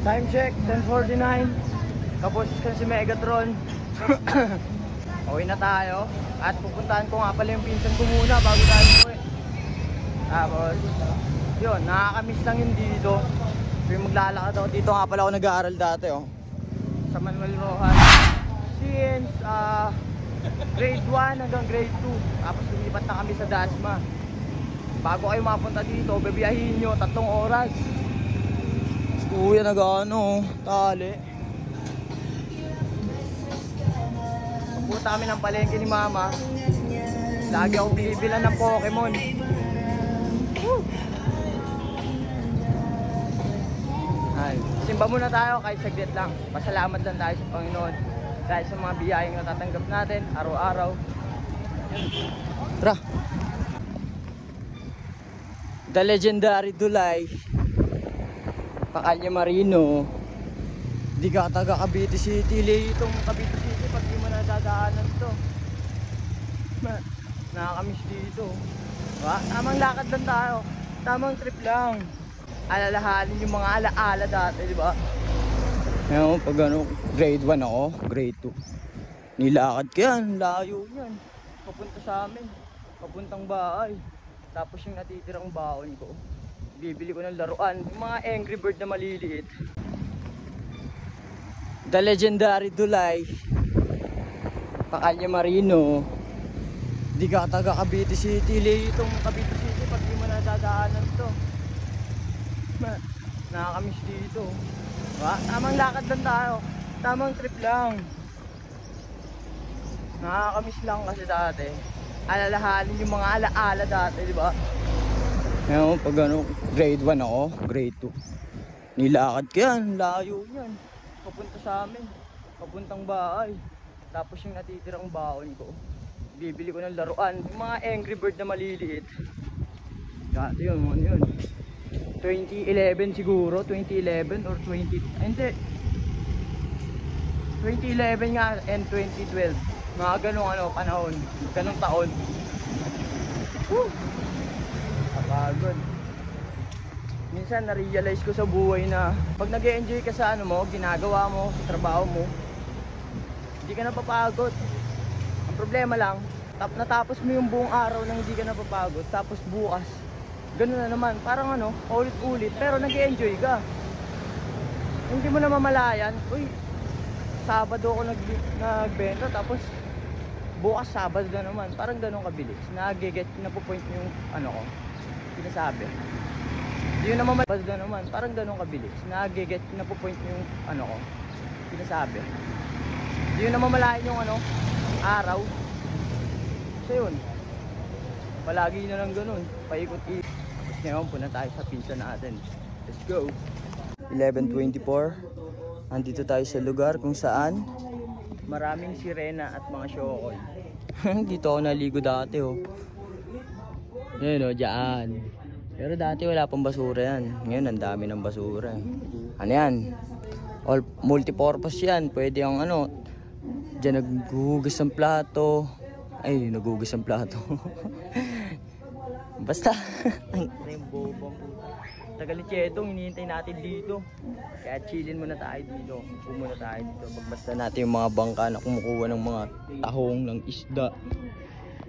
Time check, 10:49. Kapos ka si Megatron. Uwi na tayo. At pupuntahan ko nga pala yung pinsan ko muna bago tayo uwi. Tapos, yun, nakakamiss lang yun dito. Yung maglalakad ako dito nga pala ako nag-aaral dati sa Manuel Rojas. Since grade 1 hanggang grade 2. Tapos lumipat na kami sa Dasma. Bago kayo mapunta dito, bebiyahin nyo 3 oras. Kuya nag-ano, tali. Pupunta kami ng palengke ni mama. Lagi ako bibilan ng Pokemon. Woo! Ay, simba muna tayo kahit saglit lang. Pasalamat lang tayo sa Panginoon dahil sa mga biyayang natatanggap natin araw-araw. Tara! The legendary Dulay Pacalya Marino. Di ka taga Cavite City. Itong Cavite City pag di mo nadadaanan to. Nakakamiss dito. Diba? Tamang lakad lang tayo. Tamang trip lang. Alalahanin yung mga alaala dati, di ba? Ngayon, pag ano, grade 1 ako, grade 2. Nilakad ko yan, layo yan. Papunta sa amin, papuntang bahay. Tapos yung natitirang baon ko, bibili ko ng laruan, yung mga Angry Bird na maliliit. The legendary Dulay Pacalya Marino. Di ka taga Cavite City. Itong Cavite City pag di mo nadadaanan to. Nakakamiss dito. Diba? Tamang lakad lang tayo. Tamang trip lang. Nakakamiss lang kasi dati. Alalahanin yung mga alaala dati, di ba? Ngayon, pag ano, grade 1 ako, grade 2. Nilakad ko yan, layo yan. Papunta sa amin, papuntang bahay. Tapos yung natitirang baon ko, bibili ko ng laruan, yung mga Angry Bird na maliliit. Dati yun, ano yun, 2011 siguro, 2011 or 20, hindi, 2011 nga and 2012. Mga ganong ano, panahon, ganong taon. Woo! Kapagod. Minsan na-realize ko sa buhay na pag nag-e-enjoy ka sa ano mo, ginagawa mo, sa trabaho mo, hindi ka napapagod. Ang problema lang, natapos mo yung buong araw nang hindi ka napapagod, tapos bukas, gano'n na naman, parang ano, ulit-ulit, pero nag-e-enjoy ka. Hindi mo na mamalayan, uy, Sabado ako nagbenta, tapos bukas Sabado na naman, parang gano'n kabilis. Nag-get, napupoint yung ano ko, sinasabi. Hindi yun naman na naman, parang ganun kabilis. Nag-get, napupoint yung ano ko, sinasabi. Hindi yun naman malayan yung ano, araw. So yun, palagi na lang ganun, paikot-ikot. Tapos ngayon, punta tayo sa pinsan natin. Let's go! 11:24. Andito tayo sa lugar kung saan maraming sirena at mga syokol. Dito ako naligo dati Yan dyan. Pero dati wala pang basura yan. Ngayon ang dami ng basura. Ano yan? All multipurpose yan. Pwede yung ano, dyan naghuhugas ng plato. Ay, naghuhugas ng plato. Basta. Ang bobang puta. Tagal ni Chetong, hinihintay natin dito. Kaya chillin muna tayo dito. Upo muna tayo dito. Pagbasta natin yung mga bangka na kumukuha ng mga tahong, ng isda.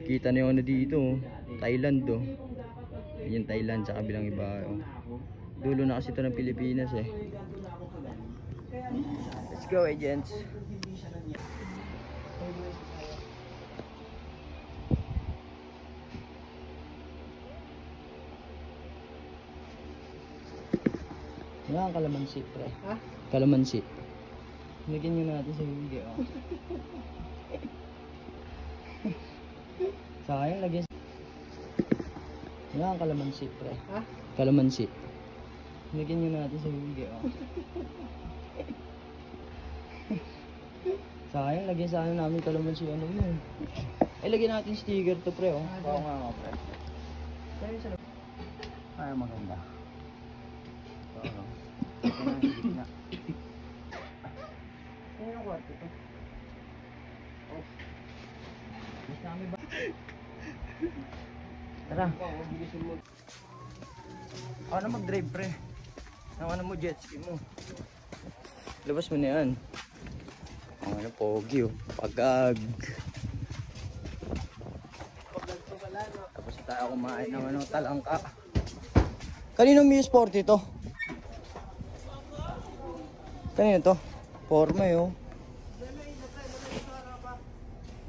Kita na yung ano dito. Thailand Yung Thailand sa kabilang iba. Dulo na kasi ito ng Pilipinas Let's go, agents. Wala kang kalamansi, pre. Ha? Kalamansi. Lagyan nyo natin sa video. Sayang, lagyan. Wala kang kalamansi, pre. Ha? Kalamansi. Lagyan nyo natin sa video. Sayang, lagyan sana namin kalamansi. Ano yun? Lagyan natin sticker to, pre. Oo nga, pre. Ay, maganda. Ano yung kwarto to? Mas nami ba? Tara. Ako na mag-drive, pre. Ako na mo jet ski mo. Labas mo na yan. Ang ano, pogi oh. Pagag. Tapos tayo kumain ng ano, talangka. Kanino Mio Sport ito? Kanino to? Forma yun.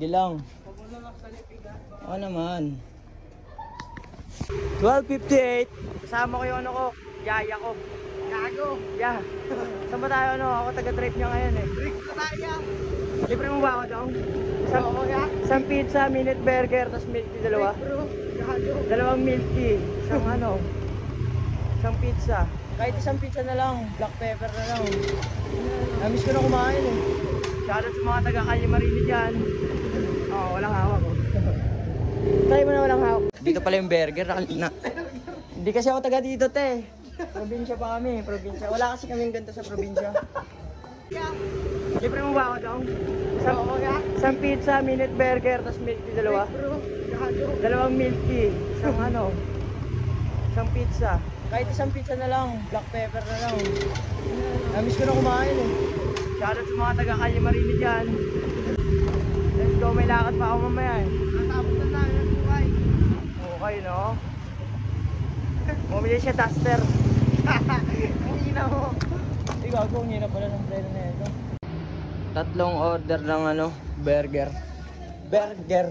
Gilang. Oo naman. 12:58. Kasama ko yung ano ko. Yaya ko. Gago. Yeah. Saan ba tayo ano? Ako taga-trip niya ngayon eh. Trip na tayo. Libre mo ba ako dong? Isang pizza, minute burger, tapos milk tea dalawa. Dalawang milk tea. Isang ano. Isang pizza. Kahit isang pizza na lang. Black pepper na lang. Namiss ko na kumain eh. Shoutout sa mga taga-Kalye Marini dyan. Oo, walang hawak ko. Try mo na walang hawak. Dito pala yung burger. Hindi kasi ako taga dito te. Probinsya pa kami, probinsya. Wala kasi kaming ganito sa probinsya. Libre mo ba ako dong? Isang pizza, minute burger, tapos milk tea dalawa. Dalawang milk tea. Isang ano. Isang pizza. Kahit isang pizza na lang. Black pepper na lang. Namiss ko na kumain eh. Shoutout sa mga taga-Kalye Marini dyan. Let's go, may lakad pa ako mamaya eh. Natapos na tayo ng buhay. Okay no? Bumili siya duster. Ang hina mo. Hindi gago, ang hina pala ng preno na ito. Tatlong order ng ano, burger. Burger.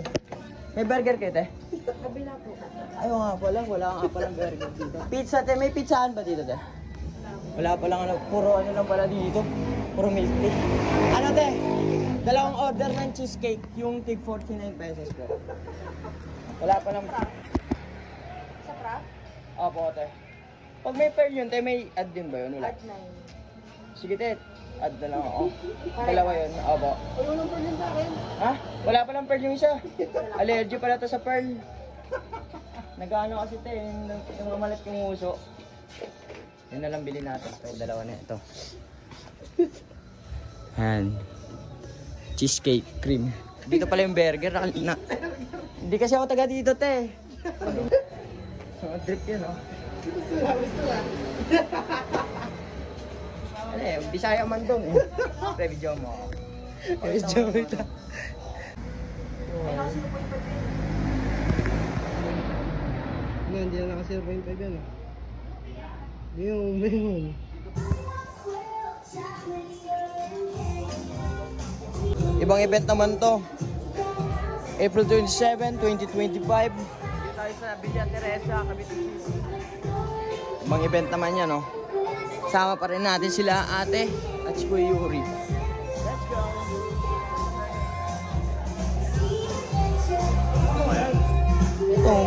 May burger kayo te? Kabila po. Ayaw nga pala, wala nga palang burger dito. Pizza te, may pizzahan ba dito te? Wala palang ano, puro ano lang pala dito. Puro milk tea. Ano te? Dalawang order ng cheesecake, yung tig 49 pesos po. Wala palang... Sa prop? Opo te. Pag may pearl yun te, may add din ba yun? Wala. Add 9. Sige te, add na lang ako. Dalawa yun, opo. Walang pearl yun sa akin. Ha? Wala palang pearl yung isa. Allergy pala to sa pearl. Nag-ano kasi te, yung mamalat yung uso. Yun na lang bilhin natin. Ito, dalawa na ito. Ayan. Cheesecake cream. Dito pala yung burger. Hindi kasi ako taga dito te. Trip yun oh. Ano eh, Bisaya man doon eh. Pre, video mo. Video mo ito. Ano, hindi na naka 0.5 yan. Yun. Ibang event naman to. April 27, 2025. Dito tayo sa Villa Teresa, Cavite City. Ibang event naman yan, no? Sama pa rin natin sila ate at si Kuya Yuri. Let's go! Ito.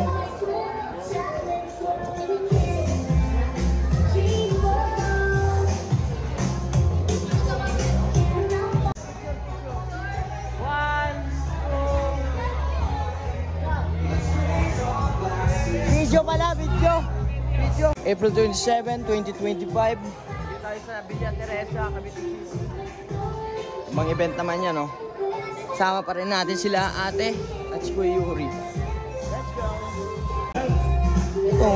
Video pala, video. April 27, 2025. Dito tayo sa Villa Teresa, Cavite City. Ibang event naman yan, no? Sama pa rin natin sila ate at si Kuya Yuri. Let's go! Ito.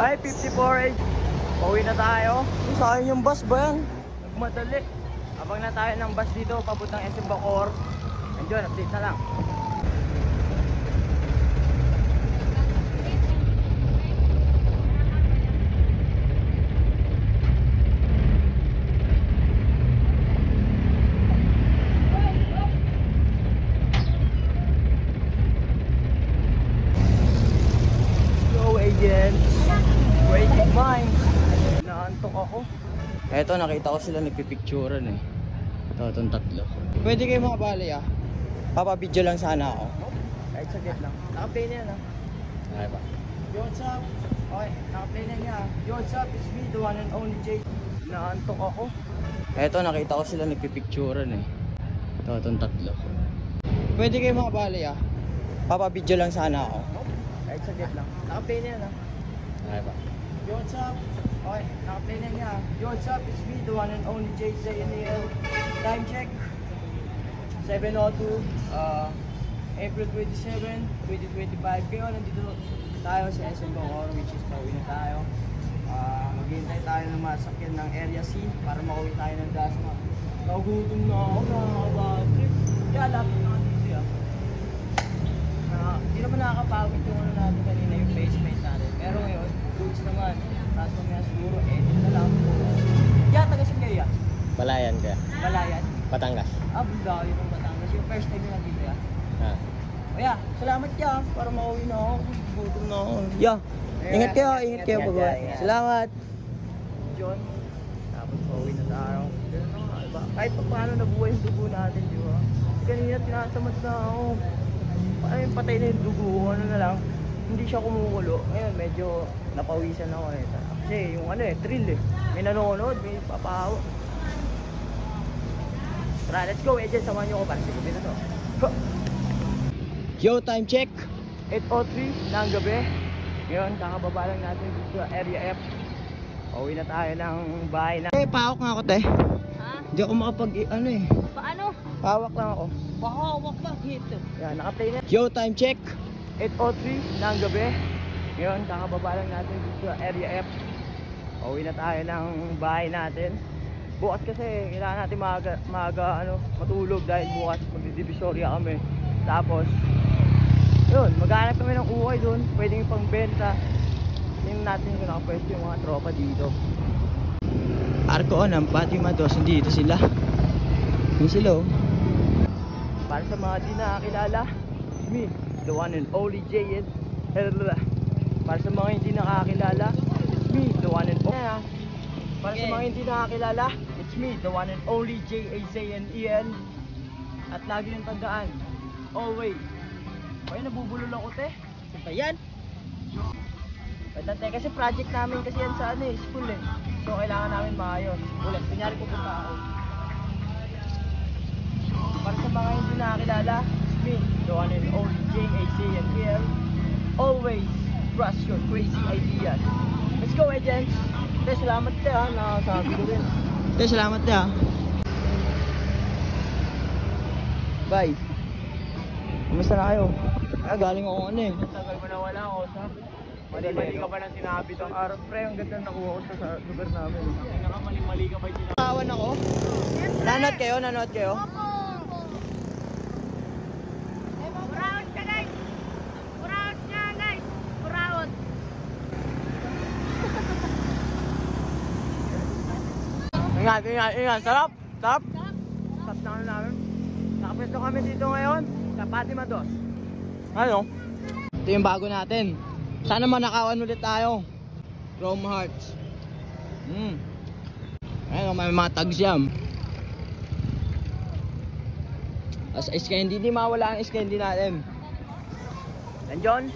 Ay, 54 pauwi na tayo. Saan yung bus ba yan? Nagmadali. Abang na tayo ng bus dito, papuntang SM Bacoor. Andiyan, update na lang. Go agents! Breaking minds! Naantok ako. Eto, nakita ko sila nagpipicturean eh. Itong tatlo. Pwede kayo mga bali ah. Papabidyo lang sana ako. Kahit saglit lang. Naka-play na yan ah. Okay ba? Yo, what's up? Okay, naka-play na niya. Yo, what's up? It's me, the one and only Jay. Naantok ako. Eto, nakita ko sila nagpipicturean eh. Itong tatlo. Pwede kayo mga bali ah. Papabidyo lang sana ako. Kahit saglit lang. Naka-play na yan ah. Okay ba? what's up? Okay, naka-play na niya. Yo, what's up? It's me, the one and only JZNEL. Time check. 7:02, April 27, 2025. Kaya nandito tayo sa SM Bangor, which is pauwi na tayo. Maghihintay tayo ng masakyan ng Area C para makauwi tayo ng Dasma. Nagutom na ako, nakaka-bad trip. Kaya lapit na dito yan. Hindi naman nakakapagod yung ano natin kanina, yung placement natin. Pero ngayon, goods naman. Tapos mamaya siguro, edit na lang. Yeah, taga-saan kayo yan? Balayan ka. Balayan? Batangas. Budawi ng Batangas. Yung first time yung nandito yan. Ha. Kaya, salamat ya para makauwi na ako. Gutom na ako. Yeah. Ingat kayo pag-uwi. Salamat. John. Tapos pauwi na tayo. Ganun na nga, diba? Kahit pa paano nabuhay yung dugo natin, di ba? Kasi kanina tinatamad na ako. Paano yung patay na yung dugo? Ano na lang? Hindi siya kumukulo. Ngayon, medyo napawisan ako eh. Kasi yung ano eh, thrill eh. May nanonood, may papahaw. Tara, let's go. Agent, samahan nyo ako para sa gabi na to. Yo, time check. 8:03 ng gabi. Ngayon, kakababa lang natin dito sa Area F. Pauwi na tayo ng bahay na. Pahawak nga ako, te. Ha? Hindi ako makapag, ano eh. Paano? Pahawak lang ako. Bahawak ba? Hito. Yan, naka-play na. Yo, time check. 8:03 ng gabi. Ngayon, kakababa lang natin dito sa Area F. Pauwi na tayo ng bahay natin. Bukas kasi kailangan natin matulog dahil bukas magdidivisorya kami. Tapos, yun, maghanap kami ng ukay doon. Pwedeng pangbenta. Tingnan natin kung nakapwesto yung mga tropa dito. Arco on ang Fatima 2, dito sila. Yun sila oh. Para sa mga di nakakilala, it's me, the one and only JS. Para sa mga hindi nakakilala, it's me, the one and only. Para sa mga hindi nakakilala, it's me, the one and only JAZNEL. At lagi yung tandaan, always. Ay, nabubulol ako, te. Ito ba yan? Pwede, te, kasi project namin kasi yan sa ano eh, school eh. So, kailangan namin maayos. Ulit, kunyari pupunta ako. Para sa mga hindi nakakilala, it's me, the one and only JAZNEL. Always trust your crazy ideas. Let's go, agents! Te, salamat te ha, nakasabi ko rin. Te, salamat te ha. Bye. Kumusta na kayo? Galing ako ano eh. Tagal mo na wala ako sa... Mali-mali ka ba nang sinabi itong araw? Pre, ang ganda nakuha ko sa lugar namin. Mali-mali ka ba yung sinabi? Tawan ako? Nanood kayo? Nanood kayo? Buraot ka guys! Buraot nga guys! Buraot! Ingat. Sarap! Sarap na ano namin. Nakapwesto kami dito ngayon sa Fatima 2. Ano? Ito yung bago natin. Sana manakawan ulit tayo. Chrome Hearts. Ayun, may mga tags yan. As ice candy, hindi mawala ang ice candy natin. And John,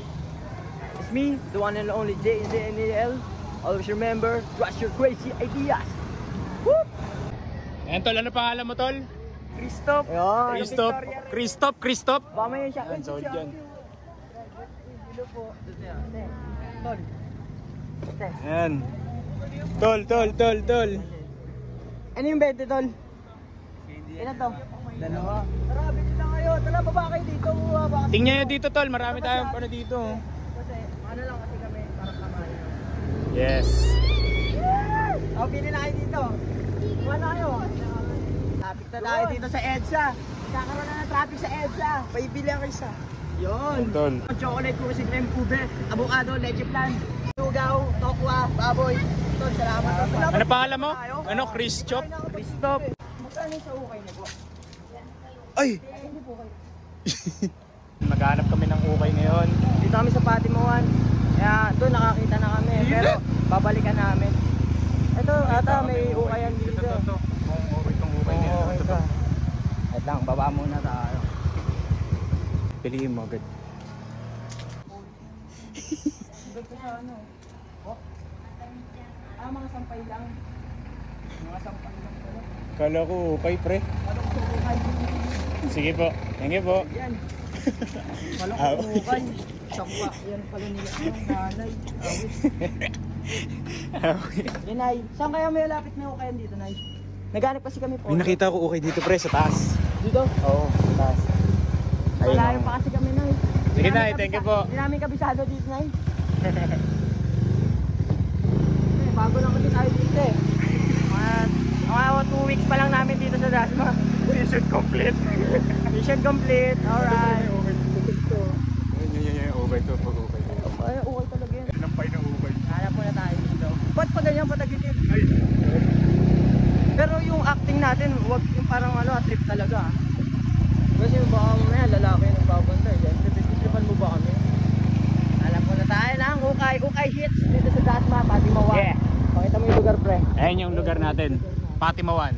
it's me, the one and only JZNEL. Always remember, trust your crazy ideas. Woo! Ayan tol, ano pangalan mo tol? Christoph. Christoph. Baka may siya. Ayan, solid yan. Hello po. Tol. Ayan. Tol. Ano yung 20, tol? Ilan to? Dalawa. Tara, bili na kayo. Tara, baba kayo dito. Tingnan nyo dito tol, marami tayong ano dito. Kasi, ano lang kasi kami, parang kamay. Yes. Bili na kayo dito. Ano kayo? Traffic na tayo dito sa EDSA. Kakaroon na ng traffic sa EDSA. Paibili ang isa. Yun. Tol. Chocolate ko kasi cream ube, avocado, leche plan, lugaw, tokwa, baboy. Tol, salamat. Ano pangalan mo? Ano, Christoph? Christoph. Magkano sa ukay na po? Ay! Maghanap kami ng ukay ngayon. Dito kami sa Fatima 1. Kaya doon nakakita na kami. Pero babalikan namin. Ito, ata may ukayan dito. Ito. Itong ukay nila. Ito. Wait lang, baba muna tayo. Piliin mo agad. Dito sa ano? Oh? Mga sampay lang. Mga sampay lang pala. Kala ko ukay pre. Anong ukay? Sige po. Thank you po. Yan. Walang kumukan. Sakwa. Yan pala nila. Ang nanay. Awit. Yan, Nay. Saan kaya may lapit na ukayan dito, Nay? Naghanap kasi kami po. May nakita ko okay dito pre sa taas. Dito? Oo, sa taas. Ayun, Malayo oh. pa kasi kami, Nay. Sige, Nay. Thank you po. Hindi namin kabisado dito, Nay. Bago lang kasi tayo dito eh. Mga 2 weeks pa lang namin dito sa Dasma. Mission complete. Mission complete. Alright. Yun, okay to. Pag okay. Ay, okay talaga yun. Nampay na okay. Hanap muna tayo dito. Ba't pa ganyan patagilid? Ay. Pero yung acting natin, wag yung parang trip talaga. Kasi baka mamaya lalaki yung nagbabantay. Tripan mo ba kami? Alam ko na tayo lang. Ukay hits dito sa Dasma, Patimawan. Yeah. Pakita mo yung lugar, pre. Ayan yung lugar natin. Patimawan.